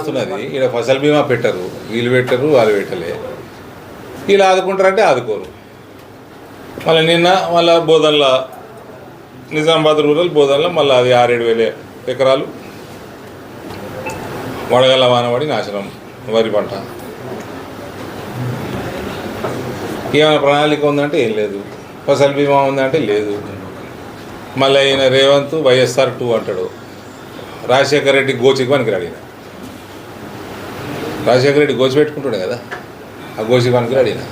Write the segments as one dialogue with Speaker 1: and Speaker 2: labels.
Speaker 1: వస్తున్నది. ఇక్కడ ఫసల్ బీమా పెట్టరు, వీళ్ళు పెట్టరు, వాళ్ళు పెట్టలే. వీళ్ళు ఆదుకుంటారంటే ఆదుకోరు. మళ్ళీ నిన్న మళ్ళీ బోధనలో నిజామాబాద్ రూరల్ బోధనలో మళ్ళీ అది 6-7 ఎకరాలు వడగళ్ళ వానబడి నాశనం వరి పంట. ఏమైనా ప్రణాళిక ఉందంటే ఏం లేదు. ఫసల్ బీమా ఉందంటే లేదు. మళ్ళీ ఈయన రేవంత్ వైఎస్ఆర్ 2 అంటాడు. రాజశేఖర రెడ్డి గోచికి పనికిరాడు. ఈయన రాజశేఖర రెడ్డి గోచి పెట్టుకుంటాడు కదా, ఆ గోచికి పనికిరాడు ఈయన.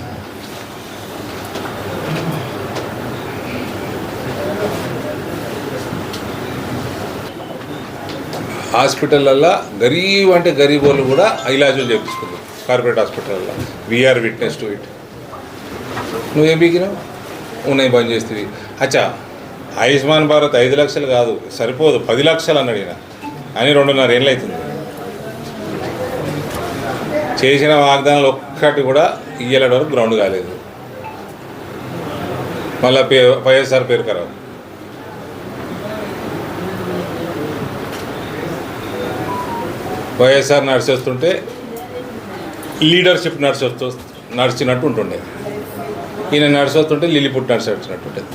Speaker 1: హాస్పిటళ్ళల్లో గరీబ్ అంటే గరీబ్ వాళ్ళు కూడా ఇలాజులు చేయించుకున్నారు కార్పొరేట్ హాస్పిటల్లో. We are witness to it. నువ్వేం బీకినావు? ఉన్నాయి బంద్ చేస్తుంది. అచ్చా, ఆయుష్మాన్ భారత్ 5 లక్షలు కాదు, సరిపోదు, 10 లక్షలు అన్నాడు ఈయన. అని 2.5 ఏళ్ళు అవుతుంది. చేసిన వాగ్దానాలు ఒక్కటి కూడా ఇయ్యలేడు వరకు గ్రౌండ్ కాలేదు. మళ్ళీ వైఎస్ఆర్ పేరు ఖరాబ్. వైఎస్ఆర్ నడిచేస్తుంటే లీడర్షిప్ నడిచినట్టు ఉంటుండే. ఈయన నడిచొస్తుంటే లిల్లీపుట్ నడిచినట్టు ఉంటుంది.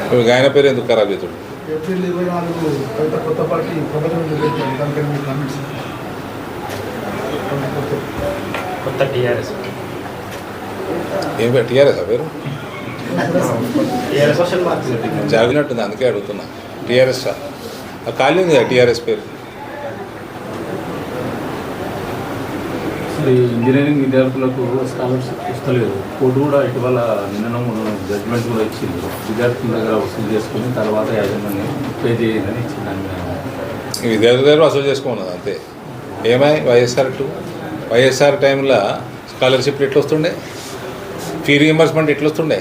Speaker 1: ఇప్పుడు ఆయన పేరు ఎందుకు ఖరాబ్ అవుతుంది?
Speaker 2: ఏప్రిల్ 24 కొత్త పార్టీ
Speaker 3: కొత్త టీఆర్ఎస్
Speaker 1: ఏం పేరు? టీఆర్ఎస్ ఆ పేరు జాగినట్టుంది, అందుకే అడుగుతున్నా. టీఆర్ఎస్ ఖాళీ ఉంది కదా టీఆర్ఎస్ పేరు.
Speaker 4: ఈ ఇంజనీరింగ్ విద్యార్థులకు స్కాలర్షిప్ ఇస్తలేదు. కోర్టు కూడా ఇటీవల నిన్న జడ్జిమెంట్ కూడా ఇచ్చింది. విద్యార్థుల దగ్గర వసూలు చేసుకుని తర్వాత యాజమాన్యం పే చేయాలని ఇచ్చింది.
Speaker 1: విద్యార్థుల దగ్గర వసూలు చేసుకున్నది అంతే. ఏమై వైఎస్ఆర్ టైంలో స్కాలర్షిప్లు ఎట్లా వస్తుండే, ఫీ రీఎంబర్స్మెంట్ ఎట్లా వస్తుండే.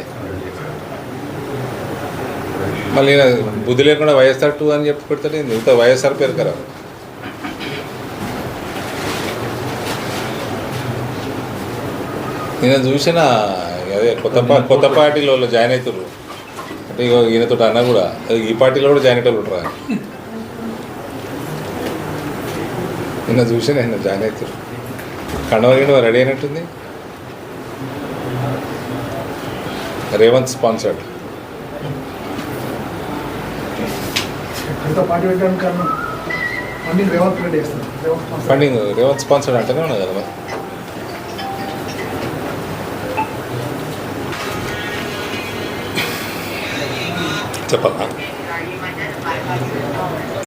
Speaker 1: మళ్ళీ బుద్ధి లేకుండా వైఎస్ఆర్ 2 అని చెప్పి పెడతాడు. ఇంత వైఎస్ఆర్ పేరు కదా. నేను చూసిన అదే కొత్త పార్టీలో జాయిన్ అవుతారు అంటే ఈయనతో అన్న కూడా ఈ పార్టీలో కూడా జాయిన్ అయ్యేటోళ్ళు ఉంటారా? నిన్న చూసిన ఆయన జాయిన్ అవుతారు. కండవ రెడీ అయినట్టుంది. Revanth sponsored. Funding Revanth sponsored అంటేనే ఉన్నది కదా. మరి చెప్పాలా?